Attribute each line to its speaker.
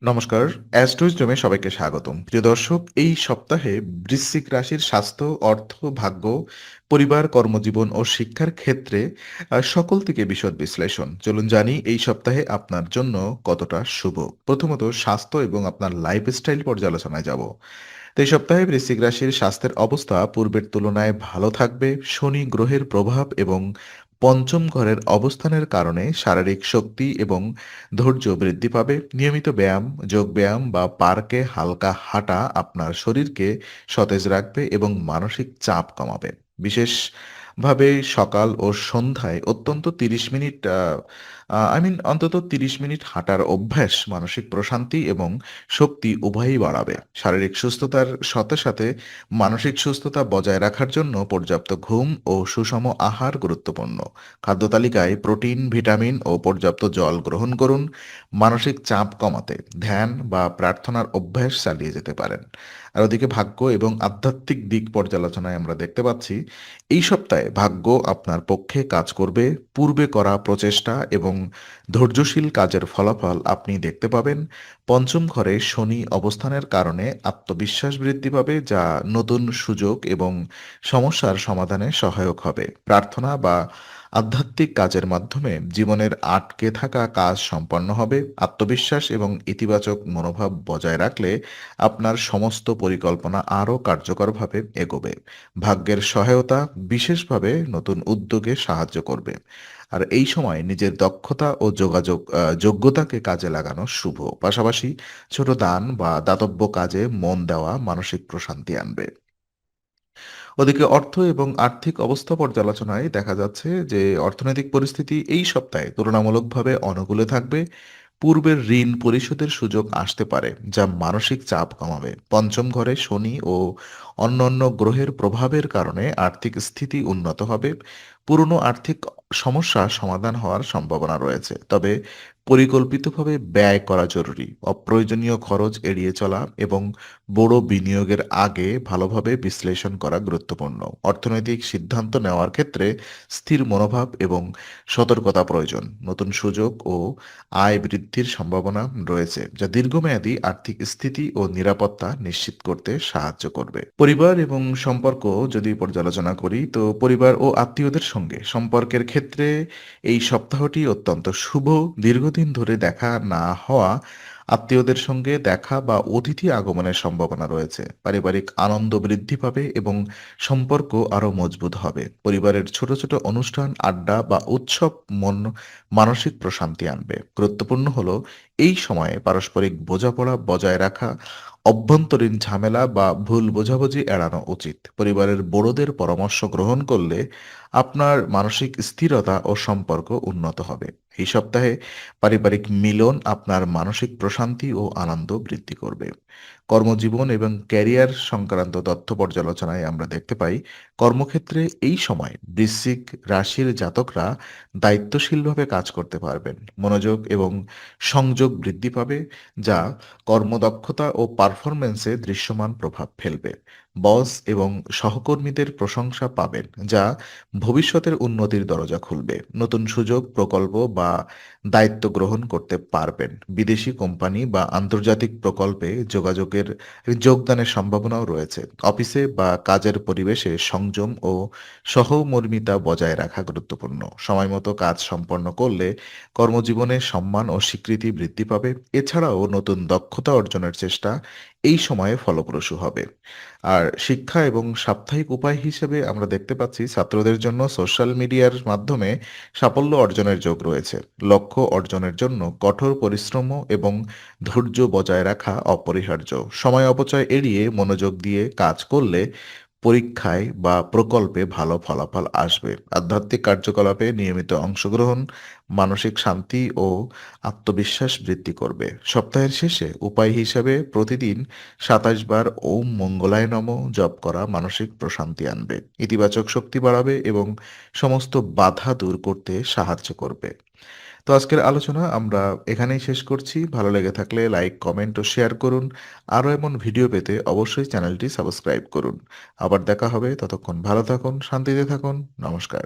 Speaker 1: নমস্কার, অ্যাস্ট্রোইজমে সবাইকে স্বাগতম। প্রিয় দর্শক, এই সপ্তাহে বৃশ্চিক রাশির স্বাস্থ্য, অর্থ, ভাগ্য, পরিবার, কর্মজীবন ও শিক্ষার ক্ষেত্রে সকল থেকে বিশদ বিশ্লেষণ। চলুন জানি এই সপ্তাহে আপনার জন্য কতটা শুভ। প্রথমত স্বাস্থ্য এবং আপনার লাইফস্টাইল পর্যালোচনায় যাব। তো এই সপ্তাহে বৃশ্চিক রাশির স্বাস্থ্যের অবস্থা পূর্বের তুলনায় ভালো থাকবে। শনি গ্রহের প্রভাব এবং পঞ্চম ঘরের অবস্থানের কারণে শারীরিক শক্তি এবং ধৈর্য বৃদ্ধি পাবে। নিয়মিত ব্যায়াম, যোগ ব্যায়াম বা পার্কে হালকা হাঁটা আপনার শরীরকে সতেজ রাখবে এবং মানসিক চাপ কমাবে। বিশেষভাবে সকাল ও সন্ধ্যায় অত্যন্ত ৩০ মিনিট অন্তত ৩০ মিনিট হাঁটার অভ্যাস মানসিক প্রশান্তি এবং শক্তি উভয়ই বাড়াবে। শারীরিক সুস্থতার সাথে সাথে মানসিক সুস্থতা বজায় রাখার জন্য পর্যাপ্ত ঘুম ও সুষম আহার গুরুত্বপূর্ণ। খাদ্য তালিকায় প্রোটিন, ভিটামিন ও পর্যাপ্ত জল গ্রহণ করুন। মানসিক চাপ কমাতে ধ্যান বা প্রার্থনার অভ্যাস চালিয়ে যেতে পারেন। আর ওদিকে ভাগ্য এবং আধ্যাত্মিক দিক পর্যালোচনায় আমরা দেখতে পাচ্ছি এই সপ্তাহে ভাগ্য আপনার পক্ষে কাজ করবে। পূর্বে করা প্রচেষ্টা এবং ধৈর্যশীল কাজের ফলাফল আপনি দেখতে পাবেন। পঞ্চম ঘরে শনি অবস্থানের কারণে আত্মবিশ্বাস বৃদ্ধি পাবে, যা নতুন সুযোগ এবং সমস্যার সমাধানে সহায়ক হবে। প্রার্থনা বা আধ্যাত্মিক কাজের মাধ্যমে জীবনের আটকে থাকা কাজ সম্পন্ন হবে। আত্মবিশ্বাস এবং ইতিবাচক মনোভাব বজায় রাখলে আপনার সমস্ত পরিকল্পনা আরও কার্যকরভাবে এগোবে। ভাগ্যের সহায়তা বিশেষভাবে নতুন উদ্যোগে সাহায্য করবে। আর এই সময় নিজের দক্ষতা ও যোগ্যতাকে কাজে লাগানো শুভ। পাশাপাশি ছোট দান বা দাতব্য কাজে মন দেওয়া মানসিক প্রশান্তি আনবে। ওদিকে অর্থ এবং আর্থিক অবস্থা পর্যালোচনায় দেখা যাচ্ছে যে অর্থনৈতিক পরিস্থিতি এই সপ্তাহে তুলনামূলকভাবে অনুকূলে থাকবে। পূর্বের ঋণ পরিশোধের সুযোগ আসতে পারে, যা মানসিক চাপ কমাবে। পঞ্চম ঘরে শনি ও অন্যান্য গ্রহের প্রভাবের কারণে আর্থিক স্থিতি উন্নত হবে। পুরনো আর্থিক সমস্যা সমাধান হওয়ার সম্ভাবনা রয়েছে, তবে পরিকল্পিতভাবে ব্যয় করা জরুরি। অপ্রয়োজনীয় খরচ এড়িয়ে চলা এবং বড় বিনিয়োগের আগে ভালোভাবে বিশ্লেষণ করা গুরুত্বপূর্ণ। অর্থনৈতিক সিদ্ধান্ত নেওয়ার ক্ষেত্রে স্থির মনোভাব এবং সতর্কতা প্রয়োজন। নতুন সুযোগ ও আয় বৃদ্ধির সম্ভাবনা রয়েছে, যা দীর্ঘমেয়াদী আর্থিক স্থিতি ও নিরাপত্তা নিশ্চিত করতে সাহায্য করবে। পরিবার এবং সম্পর্ক যদি পর্যালোচনা করি, তো পরিবার ও আত্মীয়দের সঙ্গে সম্পর্কের ক্ষেত্রে এই সপ্তাহটি অত্যন্ত শুভ। দীর্ঘদিন ধরে দেখা না হওয়া আত্মীয়দের সঙ্গে দেখা বা অতিথি আগমনের সম্ভাবনা রয়েছে। পারিবারিক আনন্দ বৃদ্ধি পাবে এবং সম্পর্ক আরও মজবুত হবে। পরিবারের ছোট ছোট অনুষ্ঠান, আড্ডা বা উৎসব মানসিক প্রশান্তি আনবে। গুরুত্বপূর্ণ হলো এই সময়ে পারস্পরিক বোঝাপড়া বজায় রাখা, অভ্যন্তরীণ ঝামেলা বা ভুল বোঝাবুঝি এড়ানো উচিত। পরিবারের বড়দের পরামর্শ গ্রহণ করলে আপনার মানসিক স্থিরতা ও সম্পর্ক উন্নত হবে। এই সপ্তাহে পারিবারিক মিলন আপনার মানসিক প্রশান্তি ও আনন্দ বৃদ্ধি করবে। কর্মজীবন এবং ক্যারিয়ার সংক্রান্ত তথ্য পর্যালোচনায় আমরা দেখতে পাই কর্মক্ষেত্রে এই সময় বৃশ্চিক রাশির জাতকরা দায়িত্বশীলভাবে কাজ করতে পারবেন। মনোযোগ এবং সংযোগ বৃদ্ধি পাবে, যা কর্মদক্ষতা ও পারফরম্যান্সে দৃশ্যমান প্রভাব ফেলবে। বস এবং সহকর্মীদের প্রশংসা পাবেন, যা ভবিষ্যতের উন্নতির দরজা খুলবে। নতুন সুযোগ, প্রকল্প বা দায়িত্ব গ্রহণ করতে পারবেন। বিদেশি কোম্পানি বা আন্তর্জাতিক প্রকল্পে যোগদানের সম্ভাবনাও রয়েছে। অফিসে বা কাজের পরিবেশে সংযম ও সহমর্মিতা বজায় রাখা গুরুত্বপূর্ণ। সময়মতো কাজ সম্পন্ন করলে কর্মজীবনে সম্মান ও স্বীকৃতি বৃদ্ধি পাবে। এছাড়াও নতুন দক্ষতা অর্জনের চেষ্টা এই সময়ে ফলপ্রসূ হবে। আর শিক্ষা এবং সাপ্তাহিক উপায় হিসেবে আমরা দেখতে পাচ্ছি ছাত্রদের জন্য সোশ্যাল মিডিয়ার মাধ্যমে সাফল্য অর্জনের যোগ রয়েছে। লক্ষ্য অর্জনের জন্য কঠোর পরিশ্রম এবং ধৈর্য বজায় রাখা অপরিহার্য। সময় অপচয় এড়িয়ে মনোযোগ দিয়ে কাজ করলে পরীক্ষায় বা প্রকল্পে ভালো ফলাফল আসবে। আধ্যাত্মিক কার্যকলাপে নিয়মিত অংশগ্রহণ মানসিক শান্তি ও আত্মবিশ্বাস বৃদ্ধি করবে। সপ্তাহের শেষে উপায় হিসাবে প্রতিদিন ২৭ বার ওম মঙ্গলায় নমঃ জপ করা মানসিক প্রশান্তি আনবে, ইতিবাচক শক্তি বাড়াবে এবং সমস্ত বাধা দূর করতে সাহায্য করবে। তো আজকের আলোচনা আমরা এখানেই শেষ করছি। ভালো লেগে থাকলে লাইক, কমেন্ট ও শেয়ার করুন। আরও এমন ভিডিও পেতে অবশ্যই চ্যানেলটি সাবস্ক্রাইব করুন। আবার দেখা হবে, ততক্ষণ ভালো থাকুন, শান্তিতে থাকুন। নমস্কার।